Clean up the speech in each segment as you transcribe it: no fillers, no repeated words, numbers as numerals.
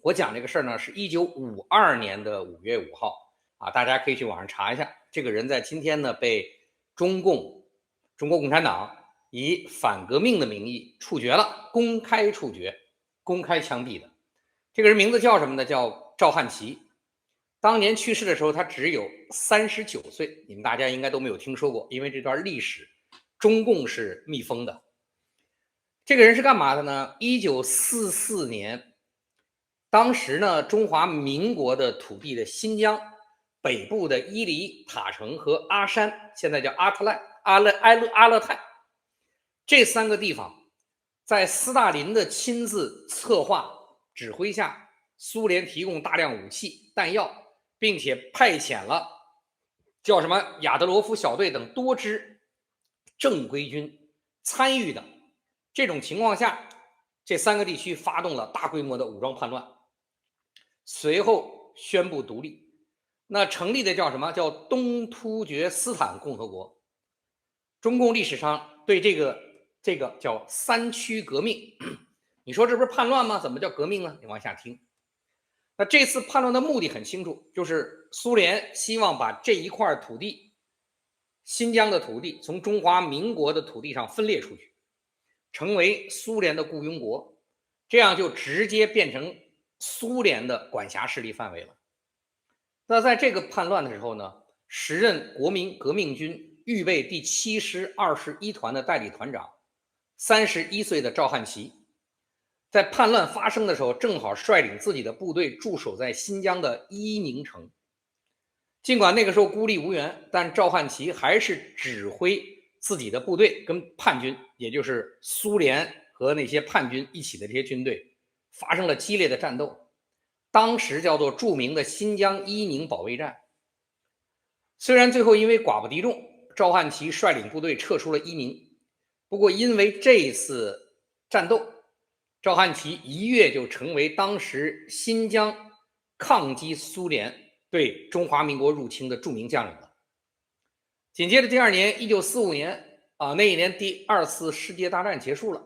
我講這個事兒呢，是1952年的5月5號啊，大家可以去網上查一下。這個人在今天呢被中国共產黨以反革命的名義處決了，公開處決，公開槍斃的。這個人名字叫什麼呢？叫趙漢祺。當年去世的時候，他只有39歲，你們大家應該都沒有聽說過，因為這段歷史中共是密封的。這個人是幹嘛的呢？1944年，當時呢，中華民國的土地的新疆北部的伊犁、塔城和阿山，现在叫阿勒泰，這3個地方，在斯大林的親自策劃指揮下，蘇聯提供大量武器彈藥，並且派遣了叫什麼亞德罗夫小隊等多支正規軍參與的。這種情況下，這3個地區發動了大規模的武裝叛亂，隨後宣布獨立。那成立的叫什麼？叫東突厥斯坦共和國。中共歷史上對這個叫3區革命。你說這不是叛亂嗎？怎麼叫革命呢？你往下聽。那這次叛亂的目的很清楚，就是蘇聯希望把這一塊土地，新疆的土地，從中华民国的土地上分裂出去，成為蘇聯的雇傭國，這樣就直接變成蘇聯的管轄勢力範圍了。那在這個叛亂的時候呢，時任國民革命軍預備第7師21團的代理團長31歲的趙漢祺，在叛亂發生的時候，正好率領自己的部隊駐守在新疆的伊寧城。儘管那個時候孤立無援，但趙漢祺還是指揮自己的部隊跟叛軍，也就是蘇聯和那些叛軍一起的這些軍隊，發生了激烈的戰鬥。當時叫做著名的新疆伊寧保衛戰。雖然最後因為寡不敵眾，趙漢祺率領部隊撤出了伊寧，不過因為這一次戰鬥，趙漢祺一躍就成為當時新疆抗擊蘇聯對中華民國入侵的著名將領了。緊接着第2年，1945年那一年第2次世界大戰結束了，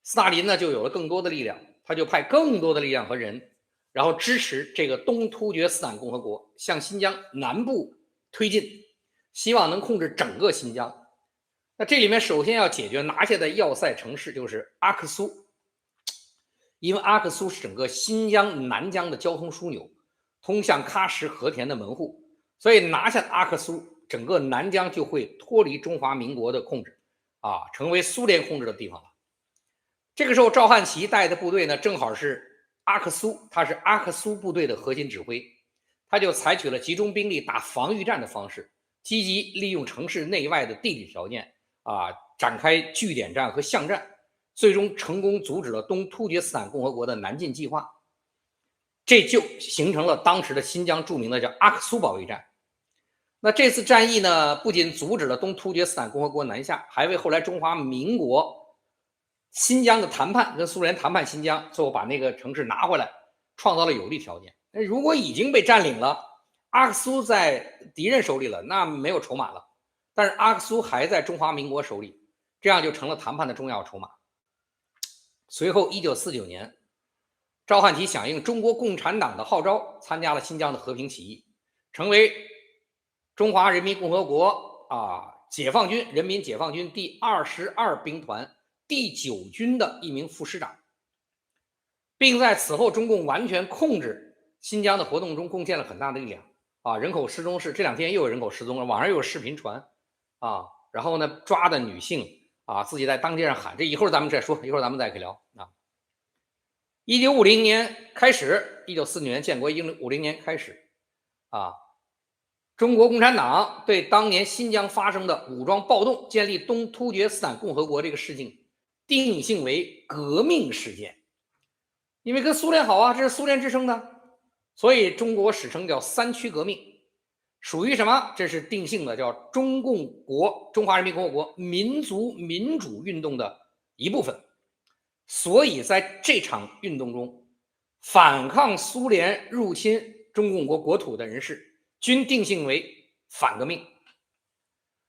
斯大林呢就有了更多的力量，他就派更多的力量和人，然後支持这個東突厥斯坦共和國向新疆南部推進，希望能控制整個新疆。那這裡面首先要解決拿下的要塞城市就是阿克蘇，因為阿克蘇是整個新疆南疆的交通枢紐，通向喀什和田的门戶，所以拿下阿克蘇，整個南疆就會脫離中華民國的控制成為蘇聯控制的地方了。這個時候趙漢祺帶的部隊呢，正好是阿克蘇，他是阿克蘇部隊的核心指揮，他就採取了集中兵力打防禦戰的方式，積極利用城市內外的地理條件展開據點戰和巷戰，最終成功阻止了東突厥斯坦共和國的南進計劃，這就形成了當時的新疆著名的叫阿克蘇保衛戰。那這次戰役呢，不僅阻止了東突厥斯坦共和國南下，還為後來中華民国新疆的談判，跟蘇聯談判新疆，最後把那個城市拿回来，創造了有利條件。如果已經被佔領了，阿克蘇在敵人手裡了，那沒有籌碼了。但是阿克蘇還在中华民国手裡，這樣就成了談判的重要籌碼。隨後1949年，趙漢祺響應中國共產黨的號召，參加了新疆的和平起義，成為中華人民共和國解放軍人民解放軍第22兵團第9軍的一名副師長，並在此後中共完全控制新疆的活動中貢獻了很大的力量人口失蹤是这2天又有人口失蹤了，網上又有視頻傳然後呢抓的女性自己在當街上喊，這一會兒咱們再說，一會兒咱們再可以聊1950年開始，1949年建國，1950年開始中國共產黨對當年新疆發生的武裝暴動，建立東突厥斯坦共和國這個事情定性為革命事件，因為跟蘇聯好這是蘇聯支撐的，所以中國史稱叫3區革命，屬於什麼？這是定性的，叫中華人民共和國民族民主運動的一部分。所以在這場運動中，反抗蘇聯入侵中共國國土的人士均定性為反革命。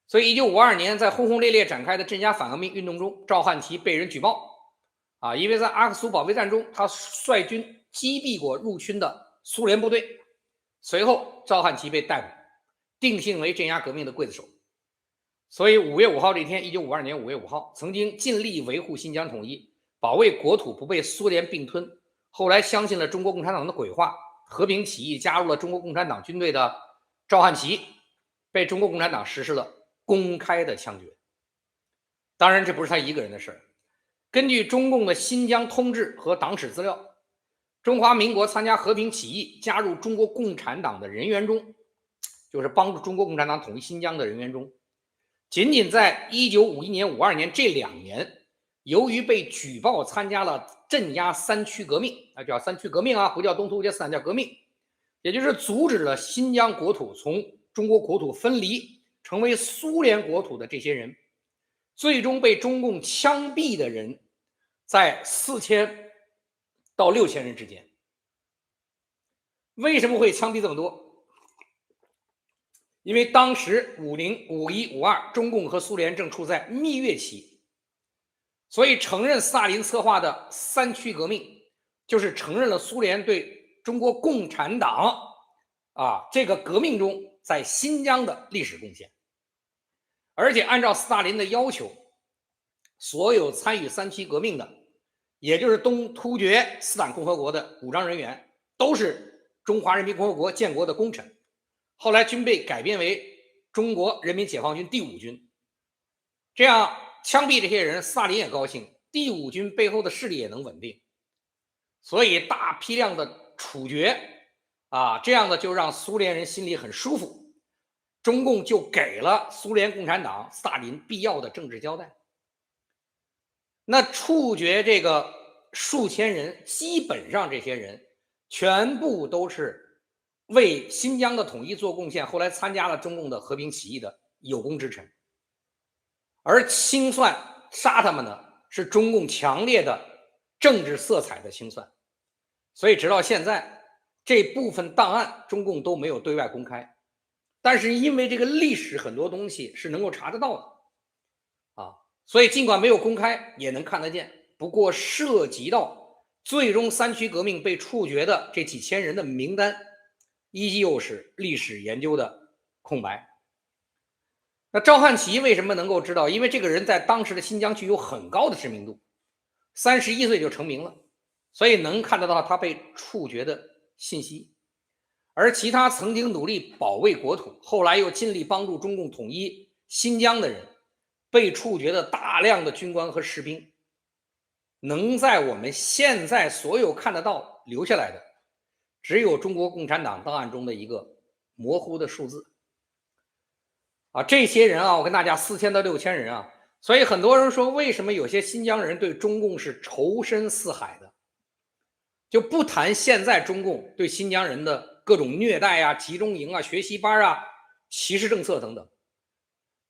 所以1952年在轟轟烈烈展開的鎮壓反革命運動中，趙漢祺被人舉報因為在阿克蘇保衛戰中，他率軍擊斃过入侵的蘇聯部隊。隨後趙漢祺被逮捕，定性為鎮壓革命的劊子手。所以5月5號這天，1952年5月5號，曾經盡力維護新疆統一，保衛國土不被蘇聯併吞，後來相信了中國共產黨的鬼話，和平起義加入了中國共產黨軍隊的趙漢祺，被中國共產黨實施了公開的槍決。當然，這不是他一個人的事兒。根據中共的新疆通志和黨史資料，中華民國參加和平起義加入中國共產黨的人員中，就是幫助中国共產黨統一新疆的人員中，僅僅在1951年、52年這2年，由於被舉報參加了鎮壓三區革命，那叫三區革命啊，不叫東突厥斯坦，叫革命，也就是阻止了新疆國土從中国國土分離，成為蘇聯國土的這些人，最終被中共槍斃的人在4000到6000人之间。为什麼會槍斃這麼多？因為當時50、51、52，中共和蘇聯正處在蜜月期，所以承認斯大林策劃的三區革命，就是承認了蘇聯對中國共產黨這個革命中在新疆的歷史貢獻。而且按照斯大林的要求，所有參與三區革命的，也就是東突厥斯坦共和國的武裝人員，都是中華人民共和國建國的功臣，後來均被改編為中國人民解放軍第5軍。這樣槍斃這些人，斯大林也高興，第5軍背後的勢力也能穩定，所以大批量的處決這樣的就讓蘇聯人心裡很舒服，中共就給了蘇聯共產黨斯大林必要的政治交代。那處決這個數千人，基本上這些人全部都是為新疆的統一做貢獻，後來參加了中共的和平起義的有功之臣。而清算殺他們的是中共強烈的政治色彩的清算，所以直到現在這部分檔案中共都沒有對外公開。但是因為這個歷史很多東西是能夠查得到的所以儘管沒有公開也能看得見。不過涉及到最終三區革命被處決的這幾千人的名單，依舊是歷史研究的空白。那趙漢祺為什麼能夠知道？因為這個人在當時的新疆具有很高的知名度，31歲就成名了，所以能看得到他被處決的信息。而其他曾經努力保衛國土，後來又盡力幫助中共統一新疆的人，被處決的大量的軍官和士兵，能在我們現在所有看得到留下來的，只有中国共產黨檔案中的一個模糊的數字。這些人我跟大家4000到6000人所以很多人說，為什麼有些新疆人對中共是仇深似海的？就不談現在中共對新疆人的各種虐待集中營學習班歧視政策等等。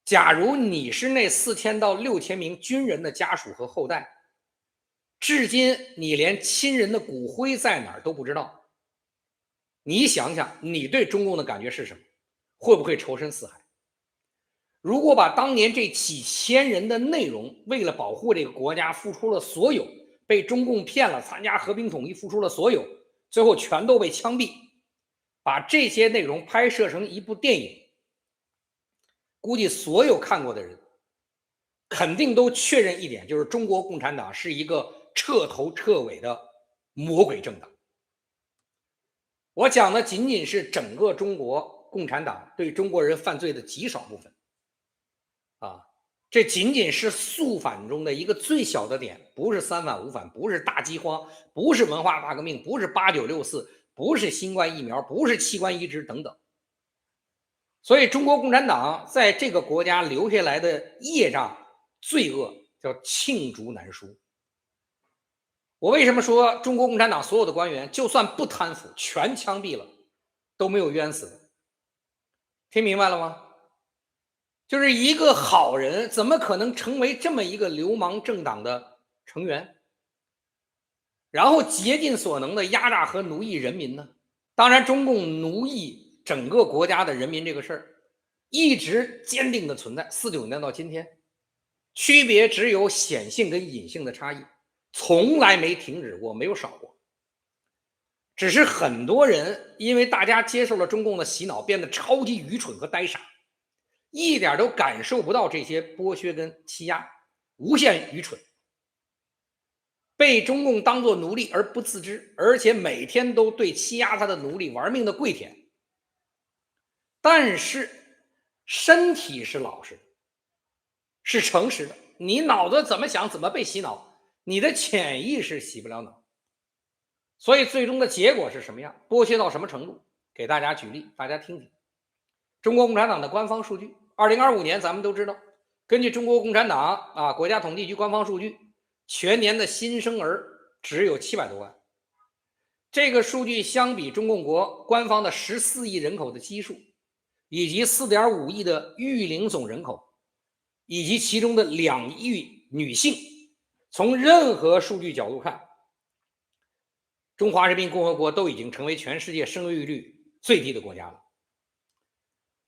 假如你是那4000到6000名軍人的家屬和後代，至今你連親人的骨灰在哪兒都不知道，你想想你對中共的感覺是什麼？會不會仇深似海？如果把當年這幾千人的內容，為了保護這個國家付出了所有，被中共騙了，參加和平統一付出了所有，最後全都被槍斃，把這些內容拍攝成一部電影，估計所有看過的人肯定都確認一點，就是中國共產黨是一個徹頭徹尾的魔鬼政黨。我講的僅僅是整個中國共產黨對中國人犯罪的極少部分這僅僅是肅反中的一個最小的點，不是三反五反，不是大饑荒，不是文化大革命，不是8964，不是新冠疫苗，不是器官移植等等。所以中国共產黨在這個國家留下來的業障罪惡叫罄竹難書。我為什麼說中國共產黨所有的官員就算不貪腐全槍斃了都沒有冤死的？聽明白了嗎？就是一個好人怎麼可能成為這麼一個流氓政黨的成員，然後竭盡所能的壓榨和奴役人民呢？當然中共奴役整個國家的人民這個事兒一直堅定的存在，49年到今天，區別只有顯性跟隱性的差異，從來沒停止過，沒有少過。只是很多人因為大家接受了中共的洗腦，變得超級愚蠢和呆傻，一點都感受不到這些剝削跟欺壓，無限愚蠢，被中共當作奴隸而不自知，而且每天都對欺压他的奴隸玩命的跪舔。但是身體是老實的，是誠實的，你腦子怎麼想怎麼被洗腦，你的潛意識洗不了腦。所以最終的結果是什麼樣，剥削到什麼程度，給大家舉例，大家听听。中国共產黨的官方數據，2025年咱們都知道，根據中国共產黨國家統計局官方數据，全年的新生兒只有700多萬。這個數據相比中共國官方的14億人口的基數，以及4.5億的育齡總人口，以及其中的2億女性，從任何数据角度看，中华人民共和国都已經成為全世界生育率最低的國家了。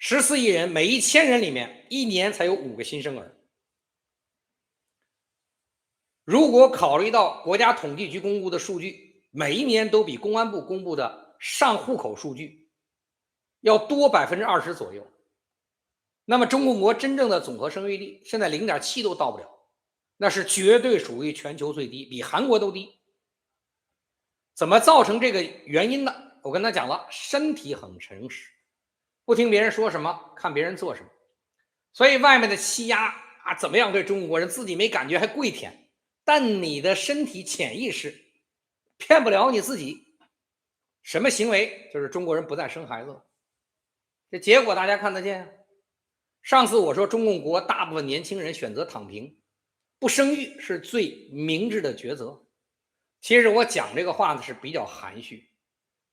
14億人，每1000人裡面1年才有5個新生兒。如果考慮到國家統計局公布的數據，每一年都比公安部公布的上戶口数据要多20%左右，那麼中共国真正的总和生育率现在0.7都到不了，那是絕對屬於全球最低，比韓國都低。怎麼造成這個原因呢？我跟他講了，身體很誠實，不聽別人說什麼，看別人做什麼。所以外面的欺壓怎麼樣對中國人，自己沒感覺還跪舔，但你的身體潛意識騙不了你自己。什麼行為？就是中国人不再生孩子了，這結果大家看得見。上次我說中共國大部分年輕人選擇躺平，不生育是最明智的抉擇。其實我講這個話呢是比較含蓄，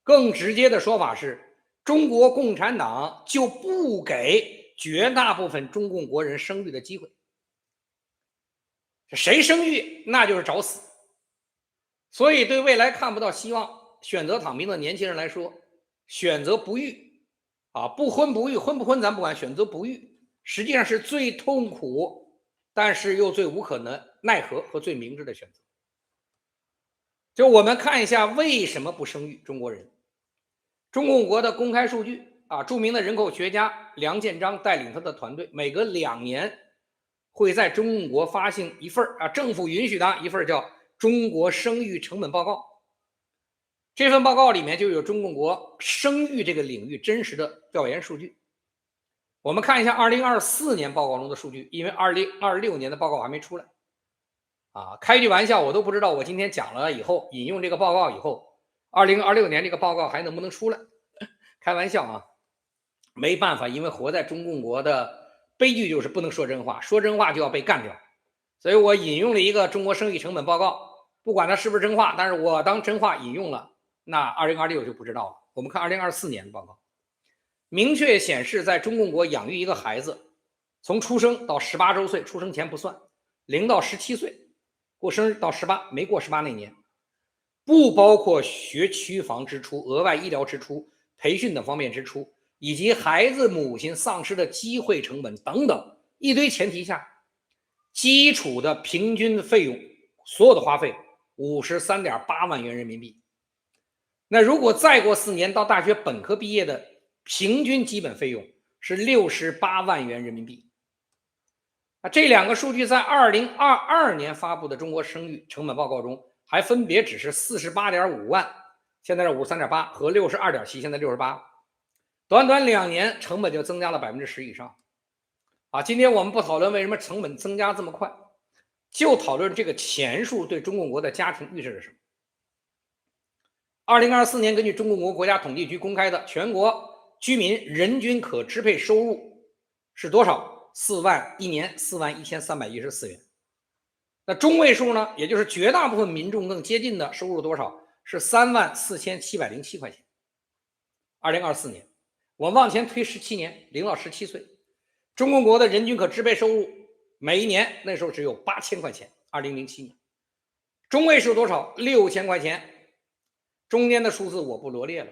更直接的說法是，中國共產黨就不給絕大部分中共國人生育的機會。誰生育那就是找死。所以对未來看不到希望，選擇躺平的年輕人來說，選擇不育不婚不育，婚不婚咱不管，選擇不育實際上是最痛苦，但是又最無可奈何和最明智的選擇。就我們看一下為什麼不生育中国人。中共國的公開數據著名的人口學家梁建章帶領他的團隊，每隔2年會在中共國發行一份政府允許的一份叫中國生育成本報告。這份報告裡面就有中共國生育這個領域真實的調研數據。我们看一下2024年報告中的數據，因為2026年的報告還沒出來開句玩笑，我都不知道我今天講了以後，引用這個報告以後，2026年這個報告還能不能出來？開玩笑沒辦法，因為活在中共國的悲劇就是不能說真話，說真話就要被幹掉。所以我引用了一個中國生育成本報告，不管它是不是真話，但是我當真話引用了，那2026就不知道了。我們看2024年的報告，明確顯示在中共國養育一個孩子，從出生到18周歲，出生前不算，0到17歲，過生日到18，沒過18那年，不包括學區房支出、額外醫療支出、培訓等方面支出，以及孩子母親喪失的機會成本等等一堆前提下，基礎的平均費用所有的花費53.8萬元人民幣。那如果再過4年到大學本科畢業的平均基本費用是68萬元人民幣。這兩個數據在2022年發布的中國生育成本報告中還分別只是48.5萬，現在是53.8，和62.7，現在68，短短2年成本就增加了10%以上。今天我們不討論為什麼成本增加這麼快，就討論這個錢數對中共國的家庭預示着什麼。2024年根據中共國國家統計局公開的全國居民人均可支配收入是多少？4萬一年41314元。那中位数呢，也就是絕大部分民众更接近的收入多少？是34707塊錢。2024年，我们往前推17年，0到17歲，中共國的人均可支配收入每一年那時候只有8000塊錢。2007年，中位數多少？6000塊錢。中間的數字我不羅列了。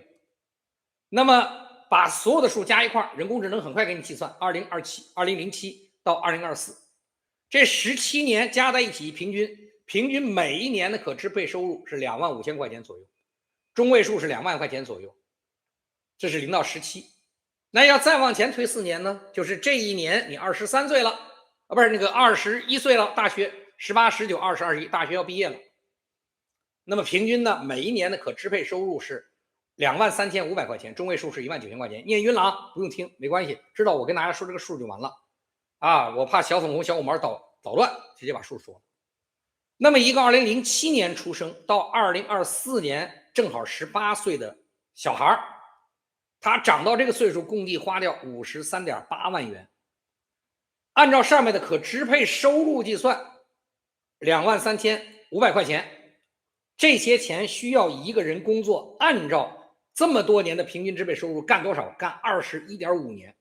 那麼把所有的數加一塊，人工智能很快給你計算2007到2024，這17年加在一起，平均每一年的可支配收入是25000塊錢左右。中位数是2萬塊錢左右，這是0到17。那要再往前推4年呢，就是這一年你23岁了，不是那个21岁了，大学18、19、20、21，大学要畢業了。那麼平均呢，每一年的可支配收入是23500塊錢，中位數是19000塊錢。念暈了啊，不用聽，沒關係，知道我跟大家說這個數就完了啊，我怕小粉紅、小五毛搗亂，直接把數說了。那麼一個2007年出生到2024年正好18歲的小孩，他長到這個歲數，共計花掉53.8萬元。按照上面的可支配收入計算，23500塊錢，這些錢需要一個人工作，按照這麼多年的平均支配收入幹多少？幹21.5年。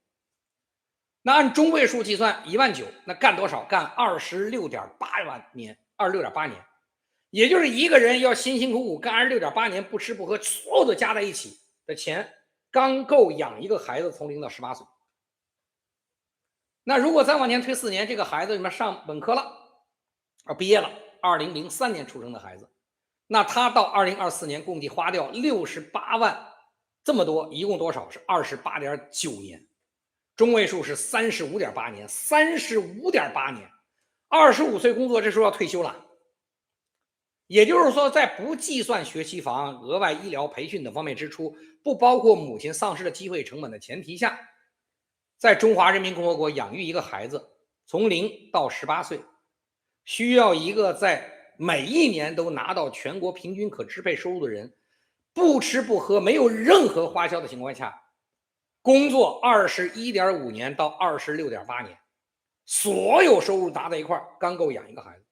那按中位數計算19000，那幹多少？幹26.8年，26.8年。也就是一個人要辛辛苦苦幹26.8年，不吃不喝，所有的加在一起的錢，剛夠養一個孩子從0到18歲。那如果再往前推4年，這個孩子什麼上本科了，畢業了，2003年出生的孩子，那他到2024年共計花掉68萬，這麼多，一共多少？是28.9年，中位數是35.8年，35.8年，25歲工作，這時候要退休了。也就是說，在不計算學期房、額外醫療培訓等方面支出，不包括母親喪失的機會成本的前提下，在中華人民共和國養育一個孩子，從0到18歲，需要一個在每一年都拿到全國平均可支配收入的人，不吃不喝，沒有任何花銷的情況下，工作21.5年到26.8年，所有收入搭在一塊兒，剛夠養一個孩子。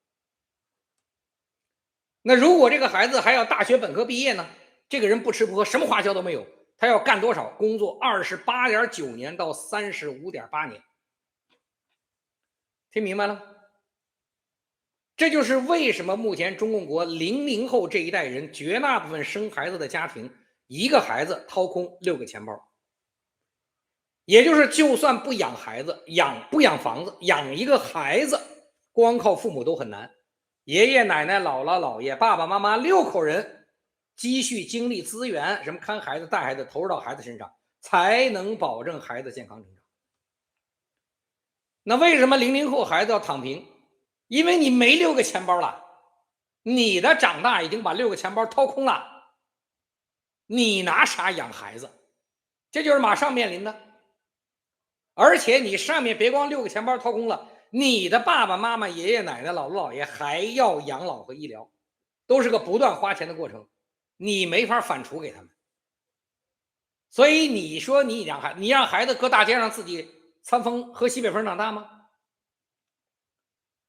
那如果這個孩子還要大學本科畢業呢？這個人不吃不喝，什麼花銷都沒有，他要幹多少工作？28.9年到35.8年。聽明白了？這就是為什麼目前中共國00後這一代人絕大部分生孩子的家庭，一個孩子掏空6個錢包。也就是就算不養孩子，不養房子，養一個孩子，光靠父母都很難。爺爺奶奶、姥姥姥爺、爸爸媽媽6口人積蓄精力資源，什麼看孩子帶孩子投入到孩子身上，才能保證孩子健康成長。那為什麼00後孩子要躺平？因為你沒6個錢包了，你的長大已經把6個錢包掏空了，你拿啥養孩子？這就是馬上面臨的。而且你上面別光6個錢包掏空了，你的爸爸媽媽、爺爺奶奶、姥姥姥爺還要養老和醫療，都是個不斷花錢的過程，你沒法反芻給他們。所以你說你養孩子，你讓孩子擱大街上自己餐風喝西北風長大嗎？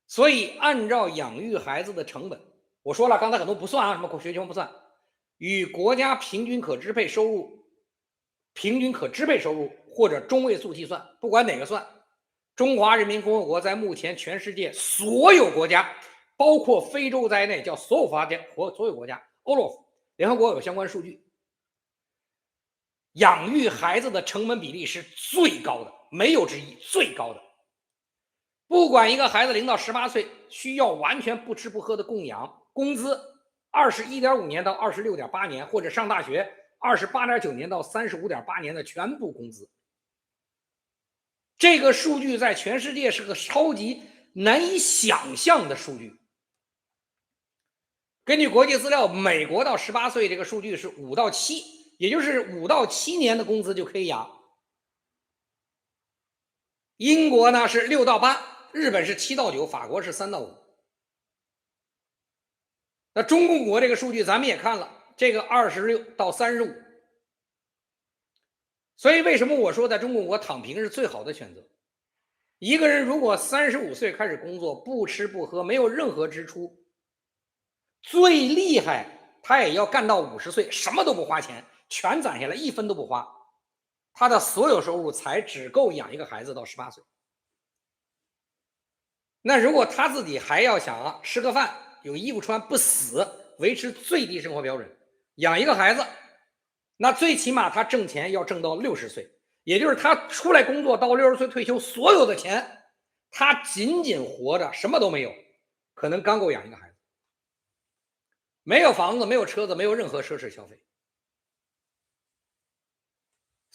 所以按照養育孩子的成本，我說了剛才很多不算啊，什麼學前不算，與國家平均可支配收入或者中位數計算，不管哪個算，中華人民共和國在目前全世界所有國家，包括非洲在內，叫所有國家 all of 聯合國有相關數據，養育孩子的成本比例是最高的，沒有之一，最高的。不管一個孩子0到18歲需要完全不吃不喝的供養，工資21.5年到26.8年，或者上大學28.9年到35.8年的全部工資。這個數據在全世界是個超級難以想象的數據。根據國際資料，美國到18歲這個數據是5到7，也就是5到7年的工資就可以養。英國呢是6到8，日本是7到9，法國是3到5。那中共國這個數據咱們也看了，這個26到35。所以為什麼我說在中國國躺平是最好的選擇？一個人如果35歲開始工作，不吃不喝，沒有任何支出，最厲害他也要幹到50歲，什麼都不花錢，全攢下來1分都不花，他的所有收入才只夠養一個孩子到18歲。那如果他自己還要想吃個飯，有衣服穿，不死，維持最低生活標準，養一個孩子，那最起碼他掙錢要掙到60歲，也就是他出來工作到60歲退休，所有的錢他僅僅活着，什麼都沒有，可能剛夠養一個孩子，沒有房子，沒有車子，沒有任何奢侈消費。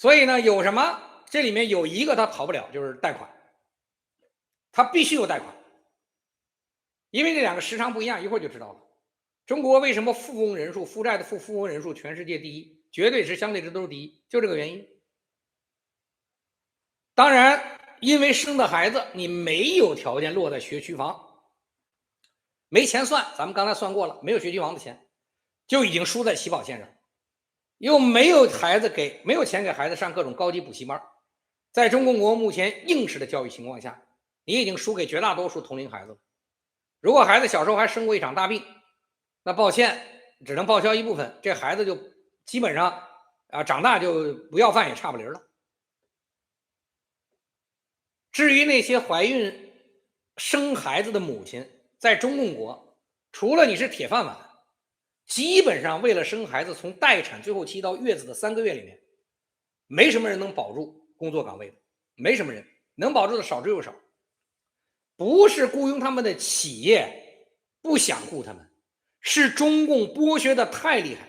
所以呢，有什么？這裡面有一個它跑不了，就是貸款，它必須有貸款，因為這兩個時長不一樣，一會兒就知道了。中國為什麼富翁人數、負債的富翁人數全世界第一，絕對是相對值都是第一，就這個原因。當然，因為生的孩子你沒有條件落在學區房，沒錢算，咱們剛才算過了，沒有學區房的錢，就已經輸在起跑線上。又沒有錢給孩子上各種高級補習班，在中共國目前應試的教育情況下，你已經輸給絕大多數同齡孩子了。如果孩子小時候還生過一場大病，那抱歉，只能報銷一部分，這孩子就基本上長大就不要飯也差不離了。至於那些懷孕生孩子的母親，在中共國，除了你是鐵飯碗，基本上為了生孩子，從待產最後期到月子的3個月裡面，沒什麼人能保住工作崗位的，沒什麼人能保住的，少之又少。不是僱傭他們的企業不想僱他們，是中共剝削的太厲害。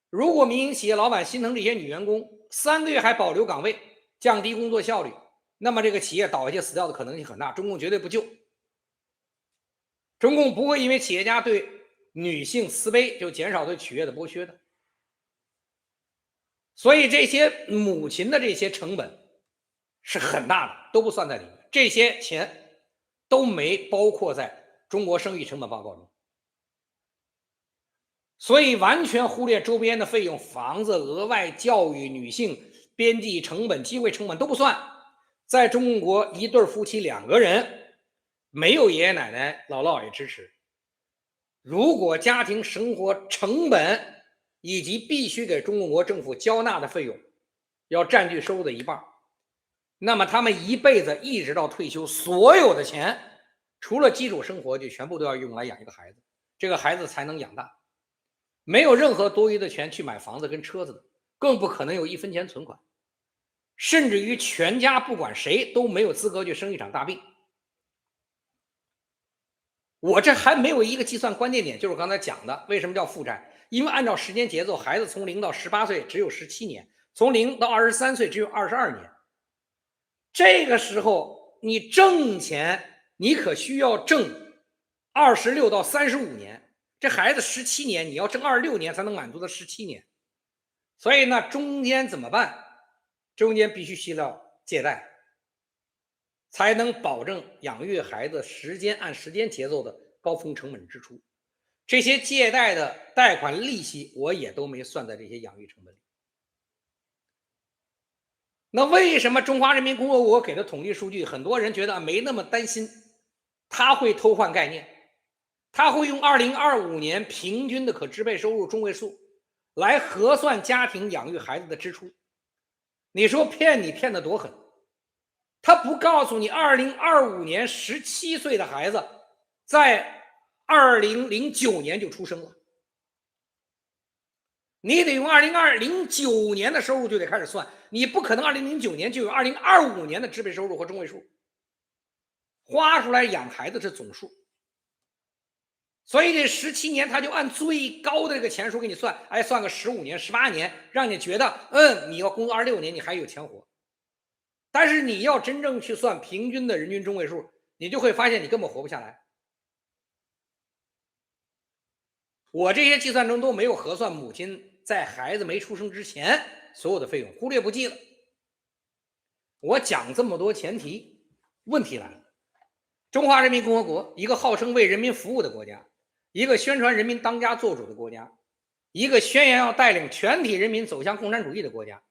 如果民營企業老板心疼這些女員工，3個月還保留崗位，降低工作效率，那麼這個企業倒下去死掉的可能性很大，中共絕對不救。中共不會因為企業家對女性慈悲就減少對企業的剝削的。所以這些母親的這些成本是很大的，都不算在裡面，這些錢都沒包括在中國生育成本報告中。所以完全忽略周邊的費用，房子、額外教育、女性邊際成本、機會成本都不算。在中共國，一對夫妻2個人，沒有爺爺奶奶、姥姥姥爺支持，如果家庭生活成本以及必須給中共國政府交納的費用要佔據收入的1半，那麼他們一輩子一直到退休，所有的錢除了基礎生活就全部都要用來養一個孩子，這個孩子才能養大。沒有任何多餘的錢去買房子跟車子的，更不可能有1分錢存款，甚至於全家不管誰都沒有資格去生一場大病。我這還沒有一個計算關鍵點，就是我剛才講的，為什麼叫負債？因為按照時間節奏，孩子從0到18歲只有17年，從0到23歲只有22年。這個時候你掙錢，你可需要掙26到35年。這孩子17年，你要掙26年才能滿足他17年。所以呢，中間怎麼辦？中間必須需要借貸，才能保證養育孩子按時間節奏的高峰成本支出。這些借貸的貸款利息我也都沒算在這些養育成本裡。那為什麼中華人民共和國給的統計數據，很多人覺得沒那麼擔心，他會偷換概念，他會用2025年平均的可支配收入中位數來核算家庭養育孩子的支出。你說騙你騙得多狠，他不告訴你2025年17歲的孩子在2009年就出生了，你得用2009年的收入就得開始算，你不可能2009年就有2025年的支配收入和中位數，花出來養孩子是總數。所以這17年他就按最高的這個錢數給你算，算個15年、18年，讓你覺得你要工作26年你還有錢活。但是你要真正去算平均的人均中位數，你就會發現你根本活不下來。我這些計算中都沒有核算母親在孩子沒出生之前所有的費用，忽略不計了。我講這麼多前提，問題來了。中華人民共和國，一個號稱為人民服務的國家，一個宣傳人民當家作主的國家，一個宣言要帶領全體人民走向共產主義的國家，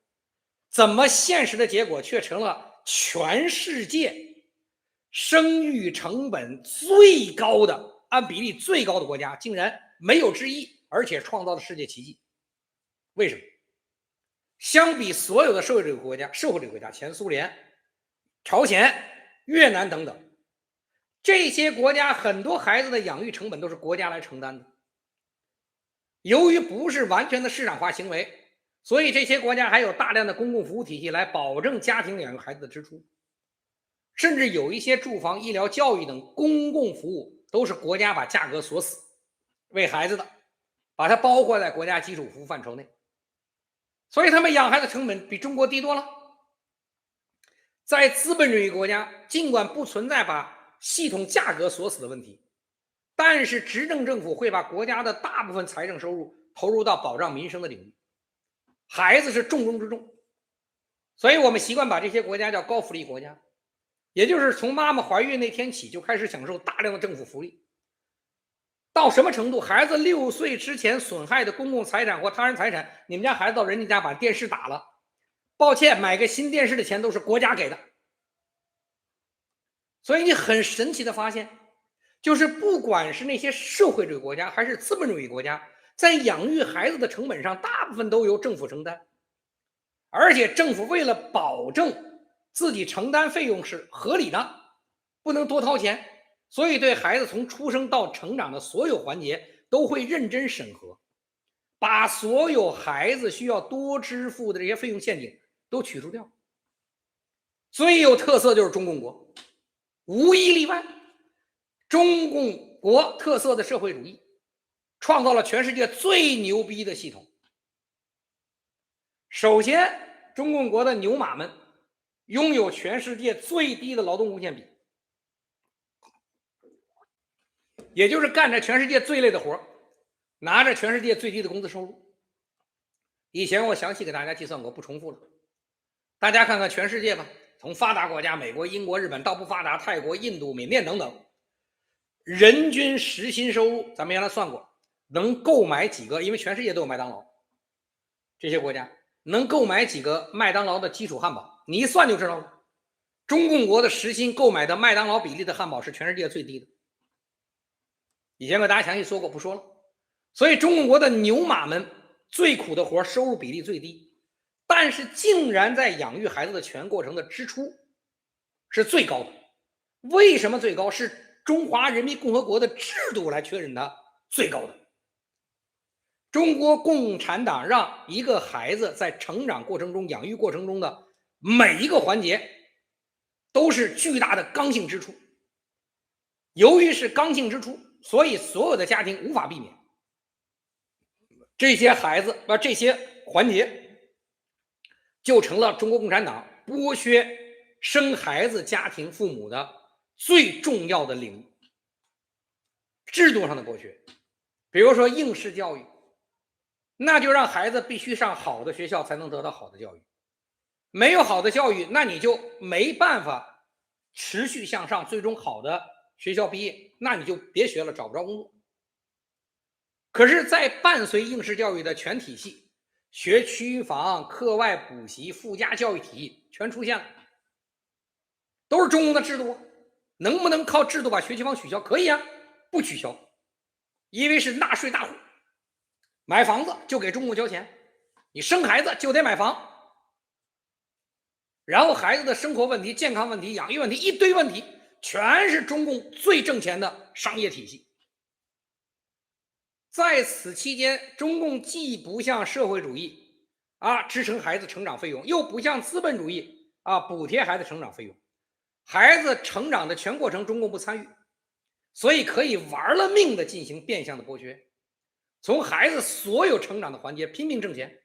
怎麼現實的結果卻成了全世界生育成本最高的、按比例最高的国家，竟然沒有之一，而且創造了世界奇蹟？為什麼？相比所有的社會主義國家，前蘇聯、朝鮮、越南等等，這些國家很多孩子的養育成本都是國家來承擔的。由於不是完全的市場化行為，所以这些國家還有大量的公共服務體系來保證家庭養育孩子的支出，甚至有一些住房、醫療、教育等公共服務都是國家把價格鎖死，為孩子的，把它包括在國家基礎服務範疇內。所以他们養孩子成本比中國低多了。在資本主義國家，儘管不存在把系統價格鎖死的問題，但是執政政府會把國家的大部分財政收入投入到保障民生的領域，孩子是重中之重。所以我們習慣把這些國家叫高福利國家，也就是從媽媽懷孕那天起就開始享受大量的政府福利。到什麼程度？孩子6歲之前損害的公共財產或他人財產，你們家孩子到人家家把電視打了，抱歉，買個新電視的錢都是國家給的。所以你很神奇的發現，就是不管是那些社會主義國家還是資本主義國家，在養育孩子的成本上，大部分都由政府承擔，而且政府為了保證自己承擔費用是合理的，不能多掏錢，所以對孩子從出生到成長的所有環節都會認真審核，把所有孩子需要多支付的這些費用陷阱都取除掉。最有特色就是中共國，無一例外，中共國特色的社會主義創造了全世界最牛逼的系統。首先，中共國的牛馬們擁有全世界最低的勞動貢獻比，也就是幹着全世界最累的活，拿着全世界最低的工資收入。以前我詳細給大家計算過，不重複了。大家看看全世界吧，從發達國家美國、英國、日本到不發達泰國、印度、緬甸等等，人均時薪收入咱們原來算過，能購買幾個，因為全世界都有麥當勞，這些國家能購買幾個麥當勞的基礎漢堡，你一算就知道了。中共國的時薪購買的麥當勞比例的漢堡是全世界最低的。以前給大家詳細說過，不說了。所以中共國的牛馬們最苦的活，收入比例最低，但是竟然在養育孩子的全過程的支出是最高的。為什麼最高？是中華人民共和國的制度來確認它最高的。中國共產黨讓一個孩子在成長過程中、養育過程中的每一個環節都是巨大的剛性支出。由於是剛性支出，所以所有的家庭無法避免這些孩子這些環節就成了中國共產黨剝削生孩子家庭父母的最重要的領域，制度上的剥削。比如說應試教育，那就讓孩子必須上好的學校才能得到好的教育，沒有好的教育，那你就沒辦法持續向上，最終好的學校畢業，那你就別學了，找不着工作。可是在伴隨應試教育的全體系，學區房、課外補習、附加教育體系全出現了，都是中共的制度。能不能靠制度把學区房取消？可以啊，不取消，因為是納稅大戶，買房子就給中共交錢，你生孩子就得買房，然後孩子的生活問題、健康問題、養育問題，一堆問題全是中共最掙錢的商業體系。在此期間，中共既不像社會主義支撐孩子成長費用，又不像資本主義補貼孩子成長費用，孩子成長的全過程中共不參與，所以可以玩了命的進行變相的剝削，從孩子所有成長的環節拼命掙錢，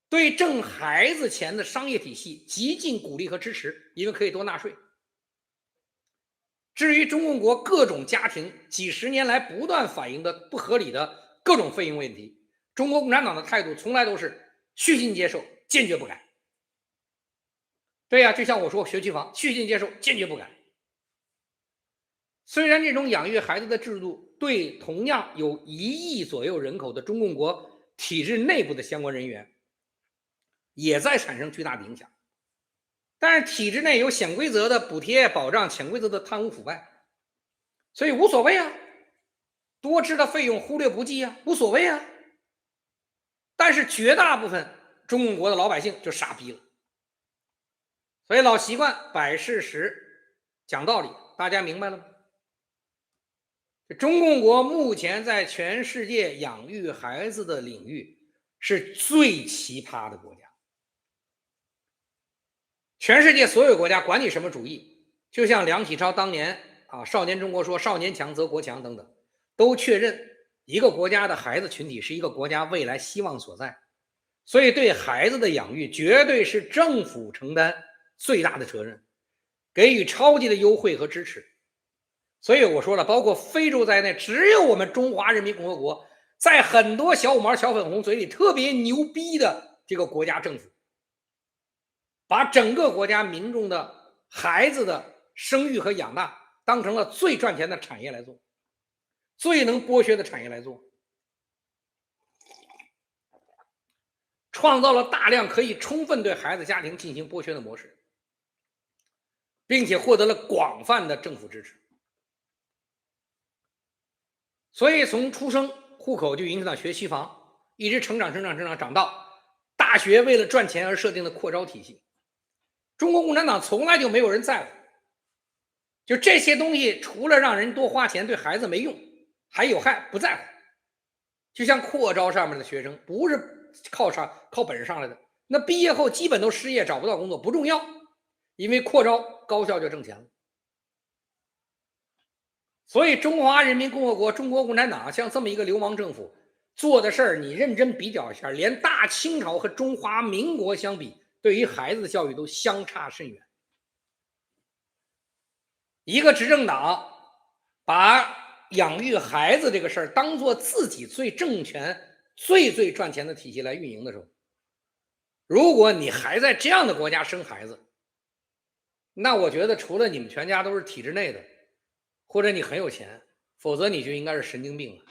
對掙孩子錢的商業體系極盡鼓勵和支持，因為可以多納稅。至於中共國各種家庭幾十年來不斷反映的不合理的各種費用問題，中國共產黨的態度從來都是虛心接受，堅決不改。對呀，就像我說學區房，虛心接受，堅決不改。雖然這種養育孩子的制度對同樣有1億左右人口的中共國體制內部的相關人員也在產生巨大的影響，但是體制內有顯規則的補貼保障，潛規則的貪污腐敗，所以無所謂啊，多支的費用忽略不計啊，無所謂啊。但是絕大部分中共國的老百姓就傻逼了。所以老習慣擺事實講道理，大家明白了嗎？中共國目前在全世界養育孩子的領域是最奇葩的國家。全世界所有國家管你什麼主義，就像梁啟超當年少年中國說少年強則國強等等，都確認一個國家的孩子群體是一個國家未來希望所在。所以对孩子的養育絕对是政府承擔最大的責任，給予超級的優惠和支持。所以我說了，包括非洲在內，只有我們中華人民共和国在很多小五毛小粉红嘴裡特別牛逼的这个国家政府，把整个国家民众的孩子的生育和養大當成了最賺錢的產業來做，最能剝削的產業來做，創造了大量可以充分對孩子家庭進行剝削的模式，並且獲得了廣泛的政府支持。所以從出生戶口就影響到學區房，一直成長到大學為了賺錢而設定的擴招體系。中國共產黨從來就沒有人在乎，就這些東西除了讓人多花錢對孩子沒用，還有害，不在乎。就像擴招上面的學生不是靠本事上來的，那畢業後基本都失業，找不到工作，不重要，因為擴招高校就掙錢了。所以中華人民共和國中國共產黨像這麼一個流氓政府做的事兒，你認真比較一下，連大清朝和中華民國相比，對於孩子的教育都相差甚遠。一個執政黨把養育孩子這個事兒當做自己最政權最賺錢的體系來運營的時候，如果你還在這樣的國家生孩子，那我覺得除了你們全家都是體制內的，或者你很有錢，否則你就應該是神經病了。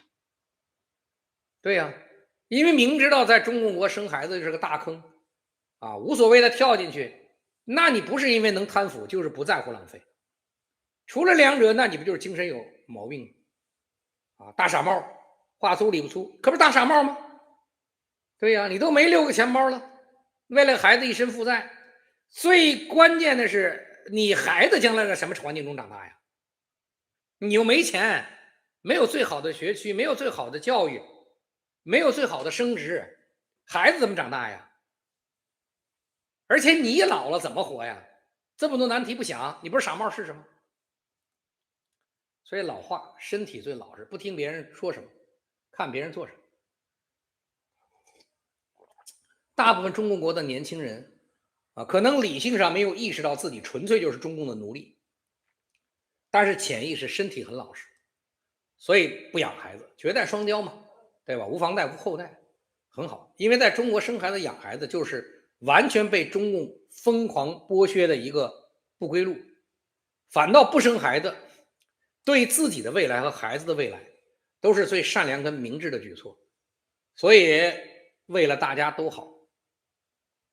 對呀，因為明知道在中共國生孩子就是個大坑啊，無所謂的跳進去，那你不是因為能貪腐，就是不在乎浪費。除了兩者，那你不就是精神有毛病啊？大傻帽，話粗理不粗，可不是大傻帽嗎？對呀，你都沒6個錢包了，為了孩子一身負債，最關鍵的是你孩子將來在什麼環境中長大呀？你又沒錢，沒有最好的學區，沒有最好的教育，沒有最好的升職，孩子怎麼長大呀？而且你老了怎麼活呀？這麼多難題不想，你不是傻帽是什麼？所以老話，身體最老實，不聽別人說什麼，看別人做什麼。大部分中共國的年輕人啊，可能理性上沒有意識到自己純粹就是中共的奴隸，但是潛意識身體很老實，所以不養孩子，絕代雙驕嘛，對吧？無房貸無後貸，很好。因為在中國生孩子養孩子就是完全被中共瘋狂剝削的一個不歸路，反倒不生孩子對自己的未來和孩子的未來都是最善良跟明智的舉措。所以為了大家都好，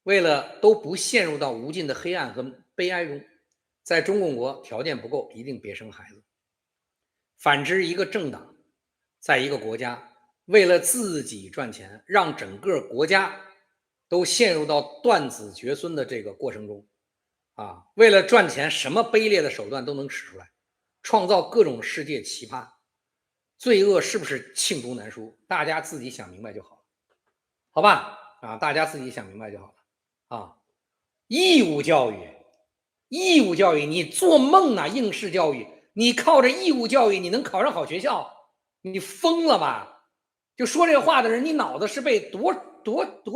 為了都不陷入到無盡的黑暗和悲哀中，在中共國條件不夠一定別生孩子。反之，一個政黨在一個國家為了自己賺錢，讓整個國家都陷入到斷子絕孫的這個過程中啊，為了賺錢什麼卑劣的手段都能使出來，創造各種世界奇葩，罪惡是不是罄竹難書？大家自己想明白就好了，好吧？啊，大家自己想明白就好了啊。義務教育，你做夢啊！應試教育，你靠着義務教育，你能考上好學校？你瘋了吧？就說這個話的人，你腦子是被多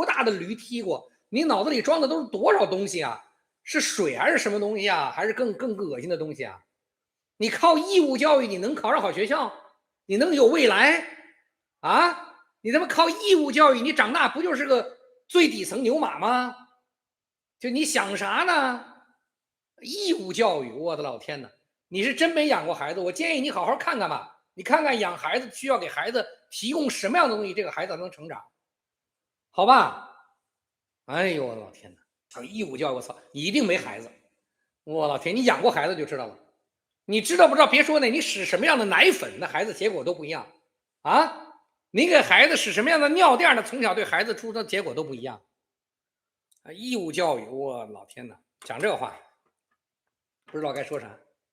大的驢踢過？你腦子裡裝的都是多少東西啊？是水還是什麼東西啊？還是更惡心的東西啊？你靠義務教育，你能考上好學校？你能有未來啊？你他媽靠義務教育，你長大不就是個最底層牛馬嗎？就你想啥呢？義務教育，我的老天哪！你是真沒養過孩子，我建議你好好看看吧。你看看養孩子需要給孩子提供什麼樣的東西，這個孩子才能成長，好吧？哎呦我的老天哪！義務教育，我操，你一定沒孩子。我老天，你養過孩子就知道了。你知道不知道？別說那，你使什麼樣的奶粉，那孩子結果都不一樣啊！你給孩子使什麼樣的尿墊，那從小對孩子出的結果都不一樣。義務教育，我老天哪！講這話不知道該說啥。